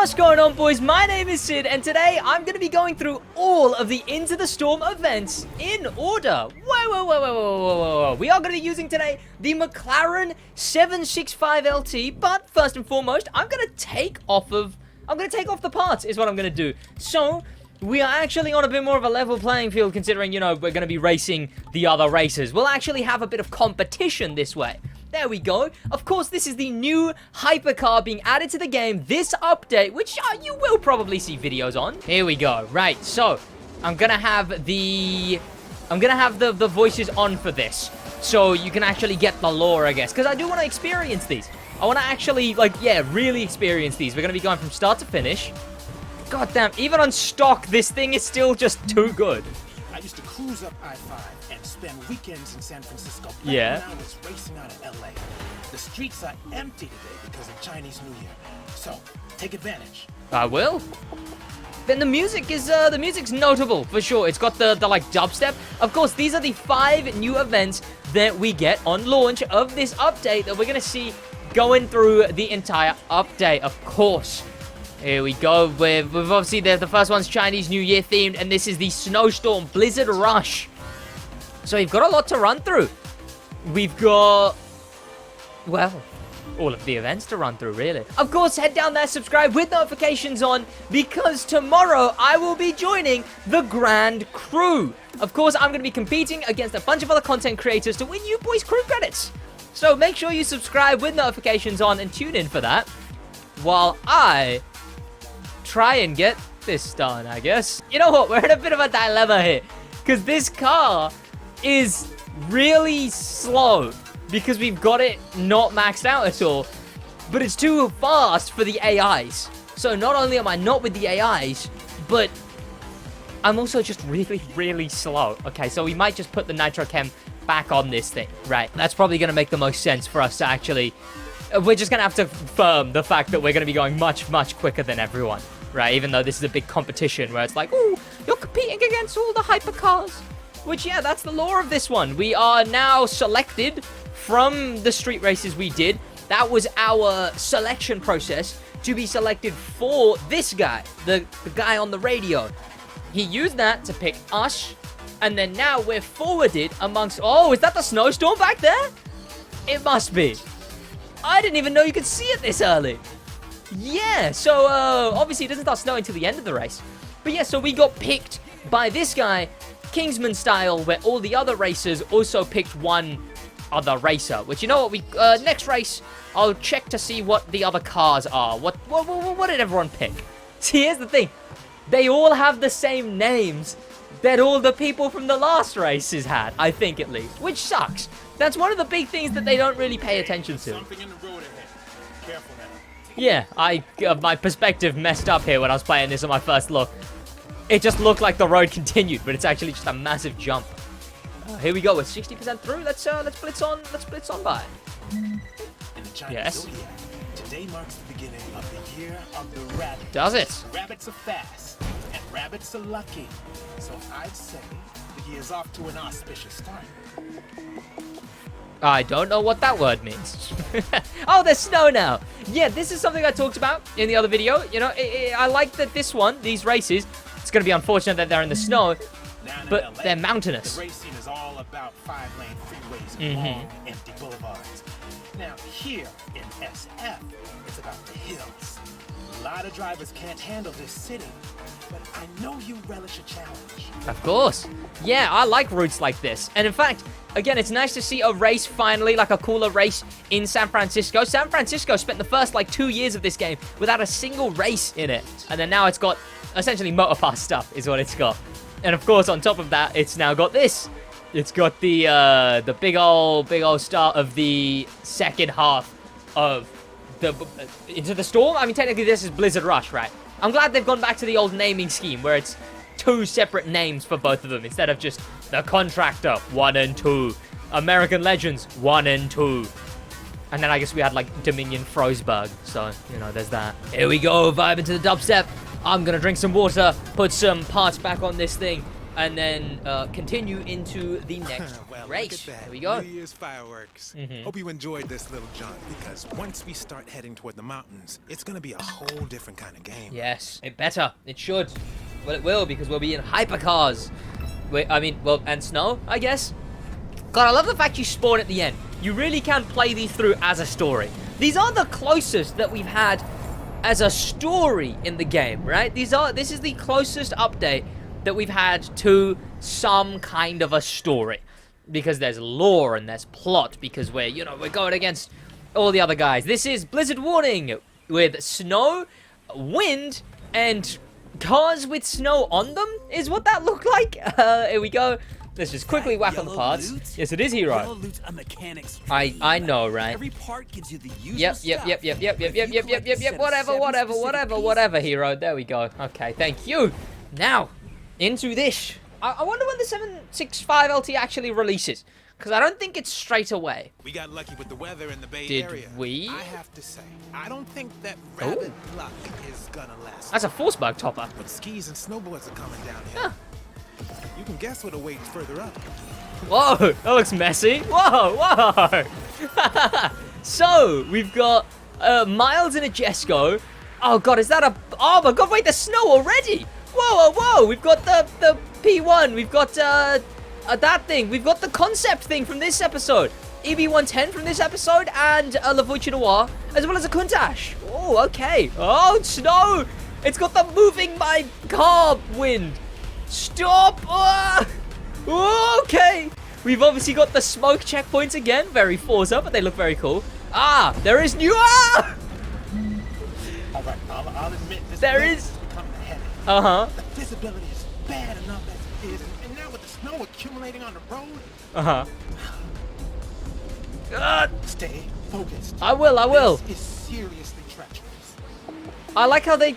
What's going on, boys? My name is Sid, and today I'm going to be going through all of the Into the Storm events in order. Whoa. We are going to be using today the Mclaren 765LT, but first and foremost, I'm going to take off the parts is what I'm going to do. So, we are actually on a bit more of a level playing field considering, you know, we're going to be racing the other racers. We'll actually have a bit of competition this way. There we go. Of course, this is the new hypercar being added to the game, this update, which you will probably see videos on. Here we go. Right, so I'm gonna have the voices on for this, so you can actually get the lore, I guess, because I do want to experience these. I want to actually, really experience these. We're gonna be going from start to finish. God damn, even on stock, this thing is still just too good. I used to cruise up I-5 and spend weekends in San Francisco. Yeah. Now it's racing out of LA. The streets are empty today because of Chinese New Year. So, take advantage. I will. Then the music's notable for sure. It's got the dubstep. Of course, these are the 5 new events that we get on launch of this update that we're gonna see going through the entire update, of course. Here we go. We've obviously, the first one's Chinese New Year themed, and this is the Snowstorm Blizzard Rush. So you've got a lot to run through. We've got, well, all of the events to run through, really. Of course, head down there, subscribe with notifications on, because tomorrow I will be joining the Grand Crew. Of course, I'm going to be competing against a bunch of other content creators to win you boys crew credits. So make sure you subscribe with notifications on and tune in for that, while I try and get this done, I guess. You know what? We're in a bit of a dilemma here, because this car is really slow because we've got it not maxed out at all, but it's too fast for the AIs. So not only am I not with the AIs, but I'm also just really slow. Okay, so we might just put the nitro chem back on this thing, right? That's probably going to make the most sense for us to actually... We're just going to have to firm the fact that we're going to be going much quicker than everyone, right? Even though this is a big competition where it's like, ooh, you're competing against all the hypercars. Which, yeah, that's the lore of this one. We are now selected from the street races we did. That was our selection process to be selected for this guy, the guy on the radio. He used that to pick us, and then now we're forwarded amongst... Oh, is that the Snowstorm back there? It must be. I didn't even know you could see it this early. Yeah, so obviously it doesn't start snowing until the end of the race. But yeah, so we got picked by this guy, Kingsman style, where all the other racers also picked one other racer. Which, you know what, we next race, I'll check to see what the other cars are. What did everyone pick? See, here's the thing. They all have the same names that all the people from the last races had, I think at least. Which sucks. That's one of the big things that they don't really pay attention to. Something in the road ahead. Careful now. Yeah, my perspective messed up here when I was playing this on my first look. It just looked like the road continued, but it's actually just a massive jump. Here we go, we're 60% through. Let's blitz on by. In the Chinese Zodiac, today marks the beginning of the year of the rabbit. Does it? Rabbits are fast, and rabbits are lucky. So I'd say the year's off to an auspicious start. I don't know what that word means. Oh, there's snow now. Yeah, this is something I talked about in the other video. You know, I like that these races, it's going to be unfortunate that they're in the snow, but they're mountainous. The racing is all about 5-lane freeways and long, empty boulevards. Now, here in SF, it's about the hills. A lot of drivers can't handle this city, but I know you relish a challenge. Of course. Yeah, I like routes like this. And in fact, again, it's nice to see a race finally, like a cooler race in San Francisco. San Francisco spent the first, 2 years of this game without a single race in it. And then now it's got, essentially, motorpass stuff is what it's got. And of course, on top of that, it's now got this. It's got the big old start of the second half of the Into the Storm. I mean, technically, this is Blizzard Rush, right? I'm glad they've gone back to the old naming scheme where it's 2 separate names for both of them instead of just The Contractor 1 and 2, American Legends 1 and 2, and then I guess we had Dominion Frostburg. So, you know, there's that. Here we go, vibing to the dubstep. I'm gonna drink some water, put some parts back on this thing, and then continue into the next Well, race. look at that. Here we go. New Year's fireworks. Hope you enjoyed this little jaunt, because once we start heading toward the mountains, it's gonna be a whole different kind of game. Yes, it better. It should. Well, it will, because we'll be in hypercars. Well, and snow, I guess. God, I love the fact you spawn at the end. You really can play these through as a story. These are the closest that we've had as a story in the game, right? This is the closest update that we've had to some kind of a story. Because there's lore and there's plot, because we're going against all the other guys. This is Blizzard Warning with snow, wind, and cars with snow on them is what that looked like. Here we go. Let's just quickly whack on the parts. Yes, it is, Hero. Yellow loot's a mechanics I know, right? Every part gives you the usual Yep. stuff. Whatever, Hero. There we go. Okay, thank you. Now, into this. I wonder when the 765 LT actually releases, because I don't think it's straight away. We got lucky with the weather in the Bay Did Area. we? I have to say, I don't think that rabbit luck is gonna last. That's a Forceberg topper. But skis and snowboards are coming down here. Huh. You can guess what awaits further up. Whoa, that looks messy. Whoa. So, we've got Miles in a Jesco. Oh, God, is that a... Oh, my God, wait, there's snow already. Whoa. We've got the P1. We've got that thing. We've got the concept thing from this episode. EB110 from this episode, and a La Voiture Noir, as well as a Countach. Oh, okay. Oh, snow. It's got the moving my car wind. Stop! Okay. We've obviously got the smoke checkpoints again. Very Forza, but they look very cool. There is new... All right, I'll admit this. There place is- becoming a headache. Uh-huh. The visibility is bad enough as it is, and now with the snow accumulating on the road, Uh-huh. stay focused. I will. This is seriously treacherous. I like how they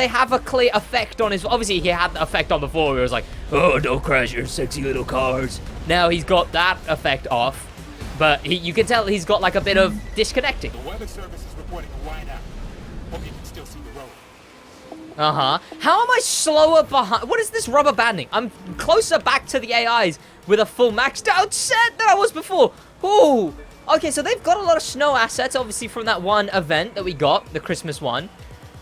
have a clear effect on his... Obviously, he had the effect on before where it was like, oh, don't crash your sexy little cars. Now he's got that effect off, but you can tell he's got like a bit of disconnecting. The weather service is reporting a whiteout. Hope you can still see the road. Uh-huh. How am I slower behind? What is this rubber banding? I'm closer back to the AIs with a full maxed out set than I was before. Ooh. Okay, so they've got a lot of snow assets, obviously, from that one event that we got, the Christmas one.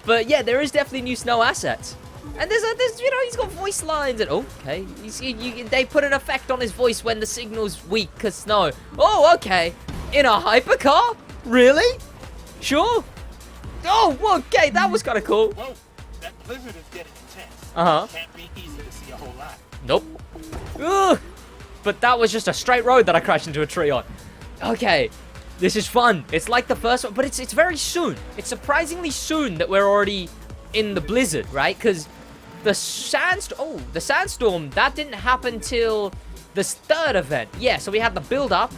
But yeah, there is definitely new snow assets. And there's he's got voice lines and okay, they put an effect on his voice when the signal's weak because snow. Oh, okay. In a hypercar? Really? Sure. Oh, okay, that was kind of cool. Whoa, that blizzard is getting intense. Uh-huh. Can't be easy to see a whole lot. Nope. Ugh. But that was just a straight road that I crashed into a tree on. Okay. This is fun. It's like the first one, but it's very soon. It's surprisingly soon that we're already in the blizzard, right? Because the sandstorm, that didn't happen till this third event. Yeah, so we had the build-up,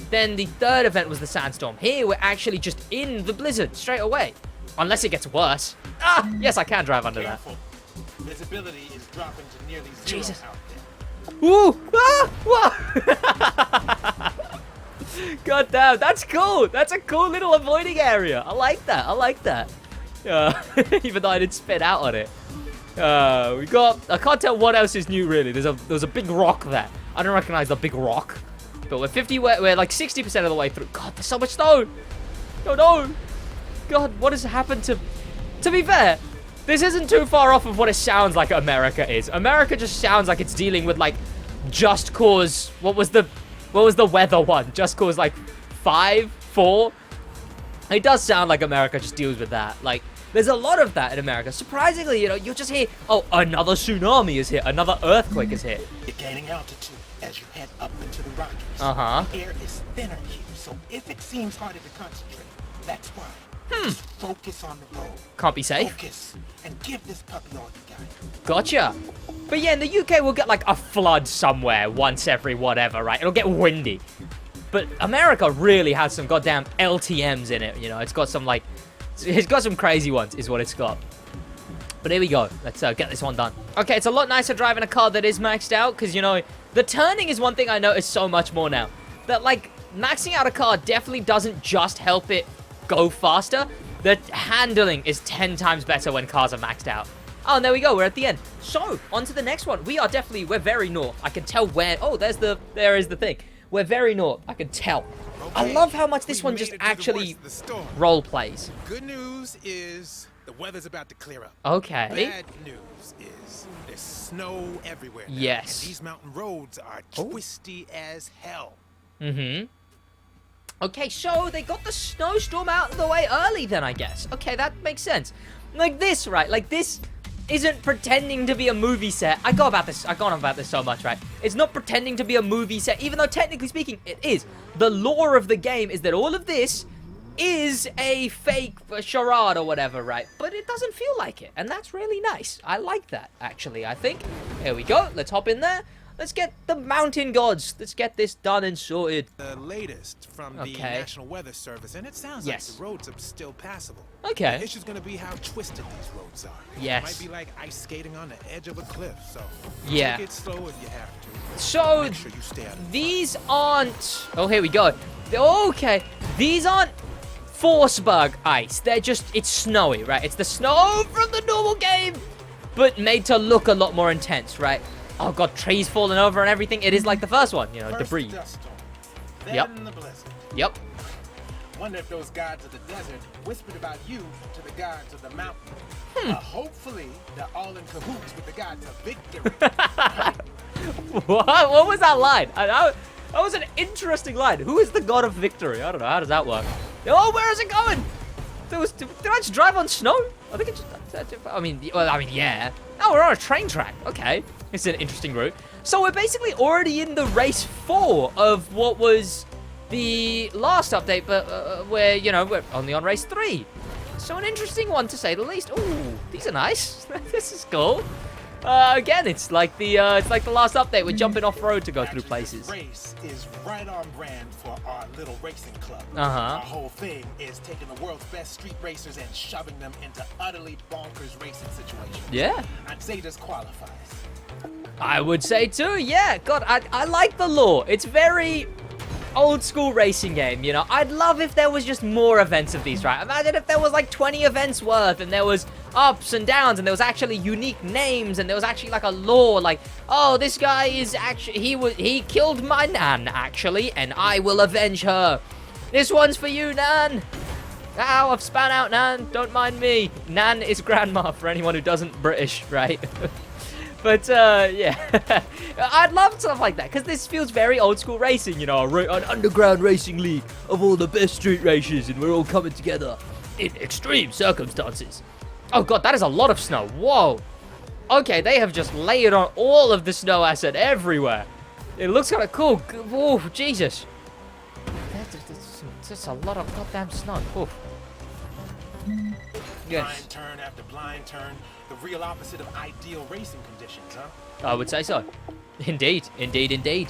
then the third event was the sandstorm. Here, we're actually just in the blizzard straight away. Unless it gets worse. Yes, I can drive under that. Careful. Visibility is dropping to nearly zero Jesus. out there. Woo! Whoa! God damn, that's cool. That's a cool little avoiding area. I like that. Even though I didn't spit out on it. We got... I can't tell what else is new, really. There's a big rock there. I don't recognize the big rock. But we're like 60% of the way through. God, there's so much snow. Oh, no. God, what has happened to... To be fair, this isn't too far off of what it sounds like America is. America just sounds like it's dealing with, like, Just Cause... What was the weather one? Just Cause, like, 5, 4? It does sound like America just deals with that. Like, there's a lot of that in America. Surprisingly, you'll just hear, oh, another tsunami is here. Another earthquake is here. You're gaining altitude as you head up into the Rockies. Uh-huh. The air is thinner here, so if it seems harder to concentrate, that's why. Just focus on the road. Can't be safe. Focus and give this puppy all you got. Gotcha. But yeah, in the UK, we'll get like a flood somewhere once every whatever, right? It'll get windy. But America really has some goddamn LTMs in it, It's got some like... It's got some crazy ones, is what it's got. But here we go. Let's get this one done. Okay, it's a lot nicer driving a car that is maxed out, because, the turning is one thing I notice so much more now. That, like, maxing out a car definitely doesn't just help it go faster. The handling is 10 times better when cars are maxed out. Oh, and there we go. We're at the end. So, on to the next one. We're very north. I can tell where... Oh, there is the thing. We're very north. I can tell. I love how much this one just actually role plays. Good news is the weather's about to clear up. Okay. Bad news is there's snow everywhere now, Yes. and these mountain roads are twisty as hell. Mm-hmm. Okay, so they got the snowstorm out of the way early then, I guess. Okay, that makes sense. Like this, right? Like this isn't pretending to be a movie set. I've gone on about this so much, right? It's not pretending to be a movie set, even though technically speaking, it is. The lore of the game is that all of this is a fake charade or whatever, right? But it doesn't feel like it, and that's really nice. I like that, actually, I think. Here we go. Let's hop in there. Let's get the mountain gods. Let's get this done and sorted. The latest from the National Weather Service, and it sounds like the roads are still passable. Okay. The issue's gonna be how twisted these roads are. Yes. It might be like ice skating on the edge of a cliff, so yeah. take it slow if you have to. So make sure you stay out of these aren't... Oh, here we go. Okay. These aren't Forceberg ice. They're just... It's snowy, right? It's the snow from the normal game, but made to look a lot more intense, right? Oh god, trees falling over and everything. It is like the first one, you know, debris. Dust storm, then the blizzard. Yep. Wonder if those gods of the desert whispered about you to the gods of the mountain. Hopefully, they're all in cahoots with the gods of victory. What was that line? That was an interesting line. Who is the god of victory? I don't know. How does that work? Oh, where is it going? Did I just drive on snow? I think it just... I mean, yeah. Oh, we're on a train track. Okay. It's an interesting route. So we're basically already in the race 4 of what was the last update, but we're only on race 3. So an interesting one to say the least. Ooh, these are nice. This is cool. Again, it's like the last update. We're jumping off road to go through places. This race is right on brand for our little racing club. Uh-huh. Our whole thing is taking the world's best street racers and shoving them into utterly bonkers racing situations. Yeah. I'd say this qualifies. I would say too, yeah. God, I like the lore. It's very old school racing game, you know. I'd love if there was just more events of these, right? Imagine if there was like 20 events worth and there was ups and downs and there was actually unique names and there was actually like a lore, like, oh, this guy is actually, he killed my Nan, actually, and I will avenge her. This one's for you, Nan. Ow, I've span out, Nan. Don't mind me. Nan is grandma for anyone who doesn't British, right? But, yeah, I'd love stuff like that, because this feels very old school racing, you know, an underground racing league of all the best street racers, and we're all coming together in extreme circumstances. Oh, God, that is a lot of snow. Whoa. Okay, they have just layered on all of the snow asset everywhere. It looks kind of cool. Oh, Jesus. That's just a lot of goddamn snow. Oh. Yes. Blind turn after blind turn. The real opposite of ideal racing conditions, huh? I would say so. Indeed, indeed, indeed.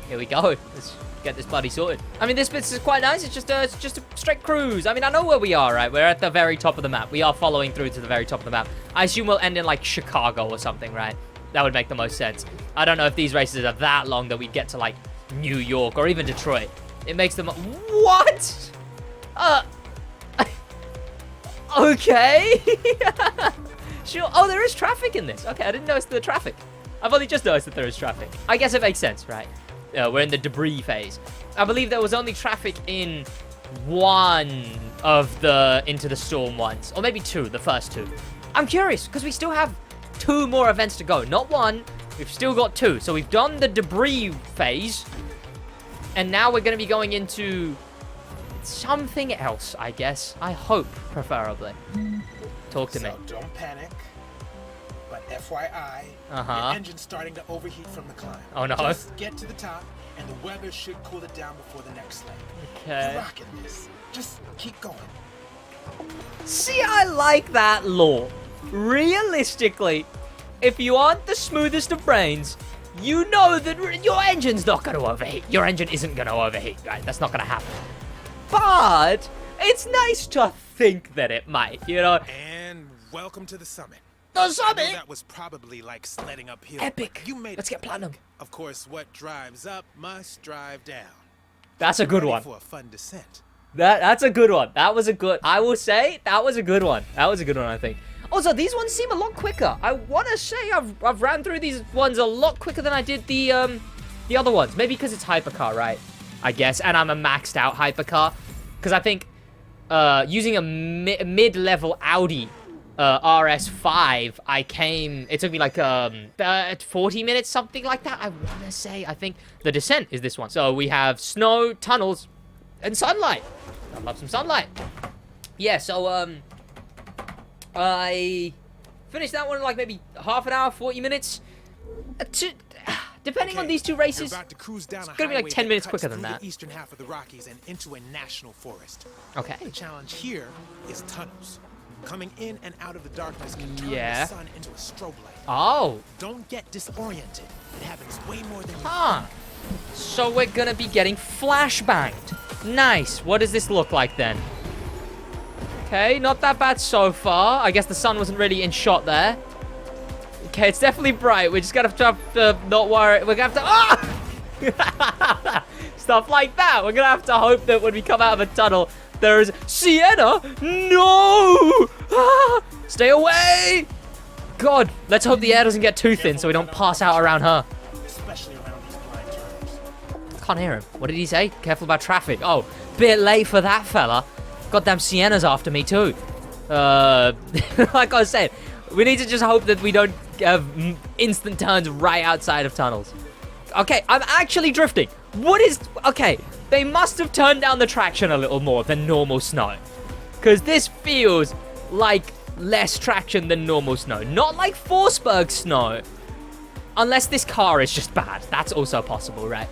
Here we go. Let's get this buddy sorted. I mean, this bit is quite nice. It's just a straight cruise. I mean, I know where we are, right? We're at the very top of the map. We are following through to the very top of the map. I assume we'll end in, like, Chicago or something, right? That would make the most sense. I don't know if these races are that long that we'd get to, like, New York or even Detroit. It makes them... What? Okay. Sure. Oh, there is traffic in this. Okay, I didn't notice the traffic. I've only just noticed that there is traffic. I guess it makes sense, right? We're in the debris phase. I believe there was only traffic in one of the Into the Storm ones. Or maybe two, the first two. I'm curious, because we still have 2 more events to go. Not 1. We've still got 2. So we've done the debris phase. And now we're going to be going into something else, I guess. I hope, preferably. Talk to me. So don't panic. But FYI, your engine's starting to overheat from the climb. Oh no. Just get to the top, and the weather should cool it down before the next leg. Okay. You're rocking this. Just keep going. See, I like that lore. Realistically, if you aren't the smoothest of brains, you know that your engine's not going to overheat. Your engine isn't going to overheat, right? That's not going to happen. But it's nice to think that it might, you know? And welcome to the summit. The summit? That was probably like sledding uphill. Epic. You made Let's it. get platinum. Of course, what drives up must drive down. That's a good Ready one. for a fun descent. That's a good one. That was a good... I will say, that was a good one. That was a good one, I think. Also, these ones seem a lot quicker. I want to say I've ran through these ones a lot quicker than I did the other ones. Maybe because it's hypercar, right? I guess. And I'm a maxed out hypercar. Because I think using a mid-level Audi RS5, it took me like 40 minutes, something like that. I want to say, I think the descent is this one. So we have snow, tunnels, and sunlight. I love some sunlight. Yeah, so I finished that one in like maybe half an hour, 40 minutes. Depending on these two races, it's gonna be like 10 minutes quicker than that. The eastern half of the Rockies and into a national forest. Okay. The challenge here is tunnels. Coming in and out of the darkness can turn Yeah. the sun into a strobe light. Oh. Don't get disoriented. It happens way more than you Huh. So we're gonna be getting flashbanged. Nice. What does this look like then? Okay, not that bad so far. I guess the sun wasn't really in shot there. Okay, it's definitely bright. We're just gonna have to not worry. We're gonna have to... Ah! Stuff like that. We're gonna have to hope that when we come out of a tunnel, there's Sienna. No! Ah! Stay away! God, let's hope the air doesn't get too thin so we don't pass out around her. especially around these blind turns. Can't hear him. What did he say? Careful about traffic. Oh, bit late for that fella. Goddamn Sienna's after me too. Like I was saying, we need to just hope that we don't have instant turns right outside of tunnels. Okay, I'm actually drifting. What is... Okay, they must have turned down the traction a little more than normal snow. Because this feels like less traction than normal snow. Not like Forsberg snow. Unless this car is just bad. That's also possible, right?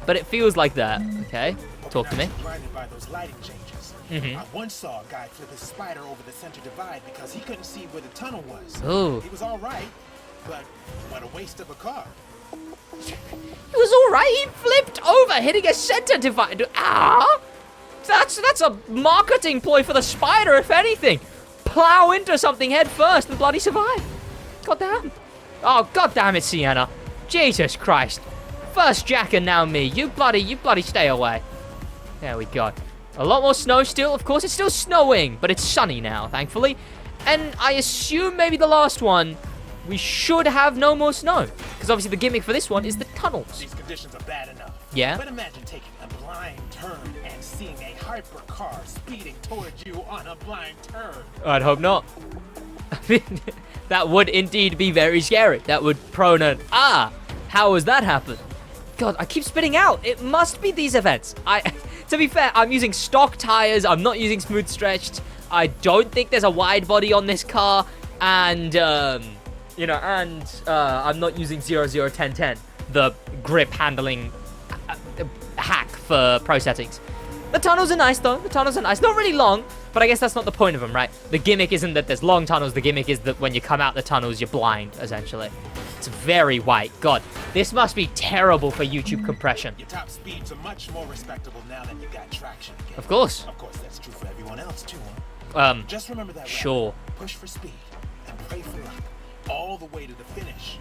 But it feels like that. Okay, talk to me. Blinded by those lighting changes. I once saw a guy flip his spider over the center divide because he couldn't see where the tunnel was. Ooh. He was all right, but what a waste of a car. It was all right. He flipped over, hitting a center divide. Ah! That's a marketing ploy for the spider, if anything. Plow into something head first and bloody survive. God damn. Oh, god damn it, Sienna. Jesus Christ. First Jack and now me. You bloody stay away. There we go. A lot more snow still. Of course, it's still snowing, but it's sunny now, thankfully. And I assume maybe the last one, we should have no more snow. Because obviously the gimmick for this one is the tunnels. These conditions are bad enough. Yeah? But imagine taking a blind turn and seeing a hypercar speeding towards you on a blind turn. I'd hope not. I mean, that would indeed be very scary. That would prone an... Ah! How has that happened? God, I keep spitting out. It must be these events. To be fair, I'm using stock tires. I'm not using smooth stretched. I don't think there's a wide body on this car. And, I'm not using 001010, the grip handling hack for pro settings. The tunnels are nice, though. The tunnels are nice. Not really long, but I guess that's not the point of them, right? The gimmick isn't that there's long tunnels. The gimmick is that when you come out the tunnels, you're blind, essentially. It's very white. God, this must be terrible for YouTube compression. Your top speeds are much more respectable now that you got traction again. Of course. Of course, that's true for everyone else, too, huh? Just remember that. Sure. Push for speed and pray for luck. All the way to the finish.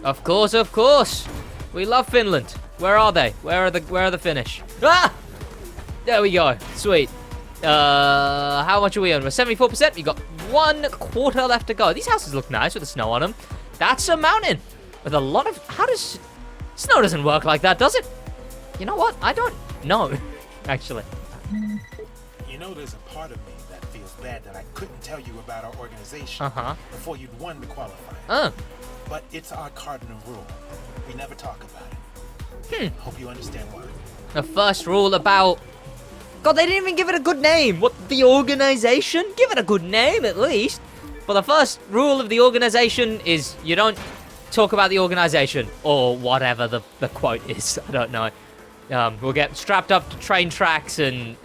Of course, of course. We love Finland. Where are they? Where are the finish? Ah! There we go. Sweet. How much are we on? We're 74%. We got 1/4 left to go. These houses look nice with the snow on them. That's a mountain with a lot of... How does... Snow doesn't work like that, does it? You know what? I don't know, actually. You know, there's a part of me that feels bad that I couldn't tell you about our organization before you'd won the qualifier. But it's our cardinal rule. We never talk about it. Hope you understand why. The first rule about... God, they didn't even give it a good name. What, the organization? Give it a good name, at least. But the first rule of the organization is you don't talk about the organization. Or whatever the quote is. I don't know. We'll get strapped up to train tracks and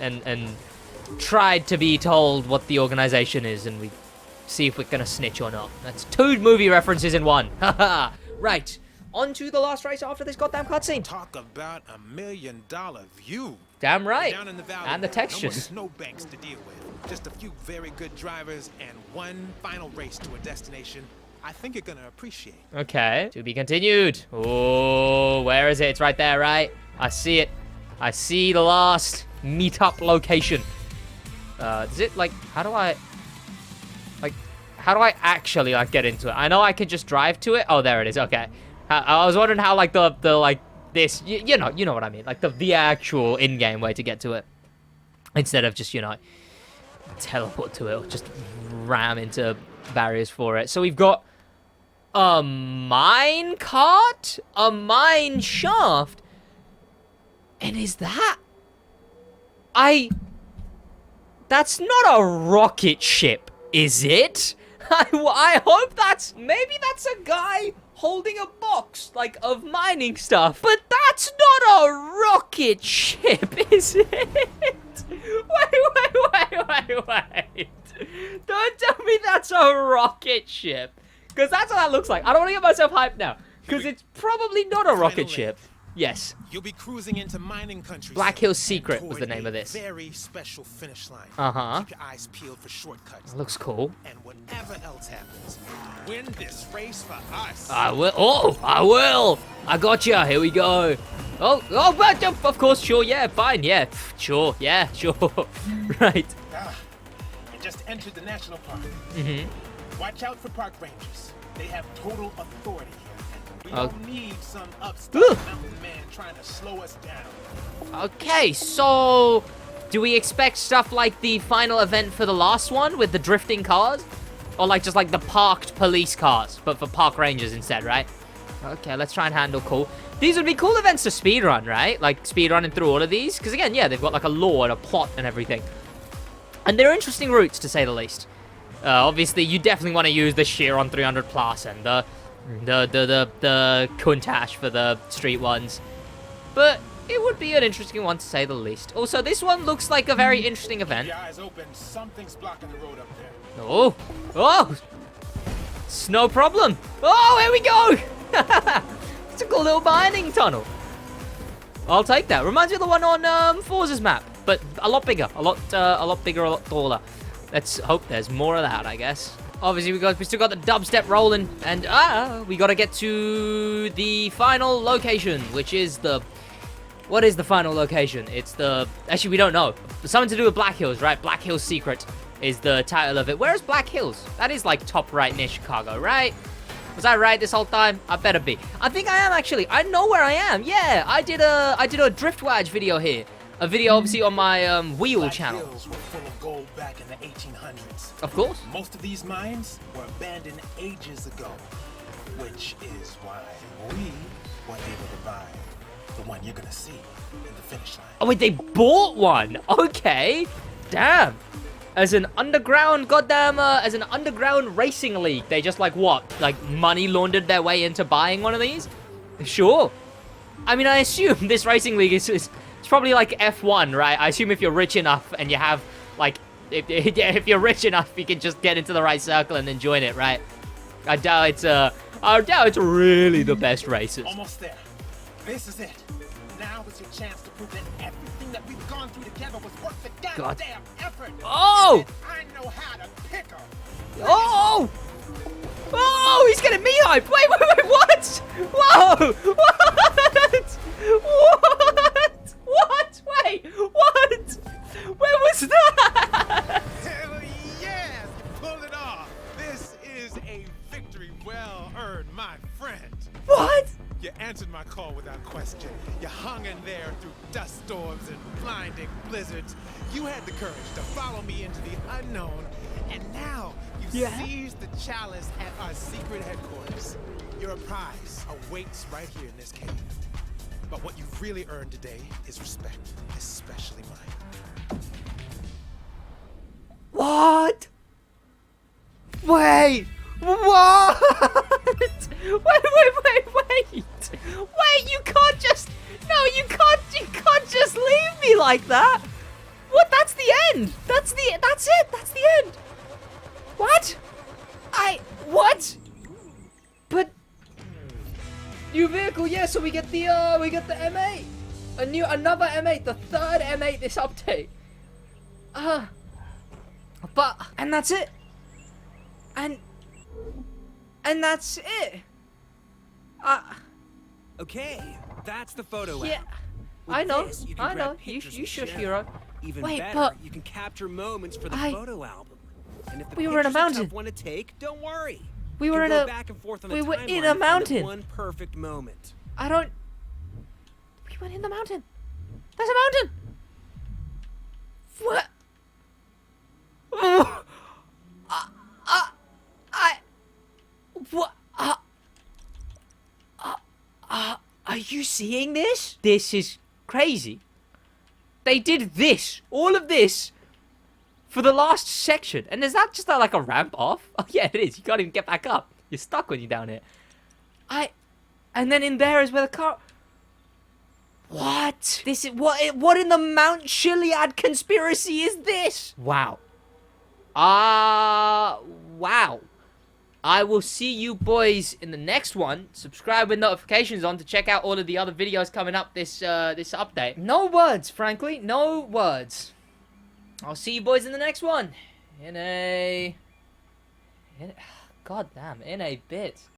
tried to be told what the organization is. And we see if we're going to snitch or not. That's 2 movie references in one. Haha. Right. On to the last race after this goddamn cutscene. Talk about $1 million view. Damn right. Down in the valley, And the textures. No more snowbanks to deal with. Just a few very good drivers and one final race to a destination I think you're gonna appreciate. Okay. To be continued. Oh, where is it? It's right there, right? I see it. I see the last meetup location. Is it like, how do I... Like, How do I actually, like, get into it? I know I can just drive to it. Oh, there it is. Okay. I was wondering how, like, the like, this... You know what I mean. Like, the actual in-game way to get to it. Instead of just, you know, teleport to it or just ram into barriers for it. So we've got a mine cart, a mine shaft, and is that... That's not a rocket ship, is it? I hope that's... Maybe that's a guy holding a box, like, of mining stuff. But that's not a rocket ship, is it? Wait. Don't tell me that's a rocket ship. Because that's what that looks like. I don't want to get myself hyped now. Because it's probably not a rocket ship. Yes. You'll be cruising into mining country. Black Hills Secret was the name of this. Very special finish line. Uh-huh. Keep your eyes peeled for shortcuts. That looks cool. And whatever else happens, win this race for us. I will. Oh, I will. I got you. Here we go. Oh, but of course, sure, yeah, fine, yeah, sure, yeah, sure. Right. You just entered the national park. Mm-hmm. Watch out for park rangers. They have total authority here. We Oh. don't need some upstart mountain man trying to slow us down. Okay, so do we expect stuff like the final event for the last one with the drifting cars? Or like just like the parked police cars, but for park rangers instead, right? Okay, let's try and handle cool. These would be cool events to speedrun, right? Like speedrunning through all of these. Because again, yeah, they've got like a lore and a plot and everything. And they're interesting routes, to say the least. Obviously, you definitely want to use the Chiron 300 Plus and the Countach for the street ones. But it would be an interesting one, to say the least. Also, this one looks like a very interesting event. Keep your eyes open. Something's blocking the road up there. Oh! It's no problem. Oh, here we go! It's a cool little mining tunnel. I'll take that. Reminds me of the one on Forza's map, but a lot bigger, a lot bigger, a lot taller. Let's hope there's more of that, I guess. Obviously, we still got the dubstep rolling, and we got to get to the final location, which is the... What is the final location? It's the... Actually, we don't know. Something to do with Black Hills, right? Black Hills Secret is the title of it. Where is Black Hills? That is like top right near Chicago, right? Was I right this whole time? I better be. I think I am, actually. I know where I am. Yeah, I did a SidWaj video here. A video, obviously, on my Wheel Black channel. Hills were full of gold back in the 1800s. Of course. Most of these mines were abandoned ages ago, which is why we were able to buy the one you're gonna see in the finish line. Oh, wait, they bought one. Okay. Damn. As an underground, as an underground racing league, they just, like, what? Like, money laundered their way into buying one of these? Sure. I mean, I assume this racing league is it's probably like F1, right? I assume if you're rich enough and you have, like, if you're rich enough, you can just get into the right circle and then join it, right? I doubt it's really the best races. Almost there. This is it. Now is your chance to prove that everything that we've gone through together was worth the goddamn effort. Oh! I know how to pick 'em. Oh! Oh, he's getting me hyped. Wait, what? Whoa! What? What? Wait, what? Where was that? Hell yes! Pull it off. This is a victory well earned, my friend. What? You answered my call without question. You hung in there through dust storms and blinding blizzards. You had the courage to follow me into the unknown, and now you seized the chalice at our secret headquarters. Your prize awaits right here in this cave. But what you've really earned today is respect, especially mine. What? Wait! What? Wait! Wait, you can't just... No, you can't just leave me like that! What? That's the end! That's it! That's the end! What? What? But... New vehicle, yeah, so we get the M8! Another M8, the third M8 this update. And that's it. And that's it. Okay, that's the photo Yeah, app. I know. This, you can I grab know. You pictures and shush, share hero. them. Even Wait, better, but you can capture moments for the I- photo album. And if the We were in a picture's mountain. tough one to take, don't worry. We You were can in go a- back and forth on we the were in timeline a to find mountain. One perfect moment. I don't... We went in the mountain. There's a mountain. What? What? Are you seeing this? This is crazy. They did this, all of this, for the last section. And is that just like a ramp off? Oh yeah, it is. You can't even get back up. You're stuck when you're down here. And then in there is where the car... What? This is... What in the Mount Chiliad conspiracy is this? Wow. Wow. I will see you boys in the next one. Subscribe with notifications on to check out all of the other videos coming up this update. No words, frankly. No words. I'll see you boys in the next one. God damn, in a bit.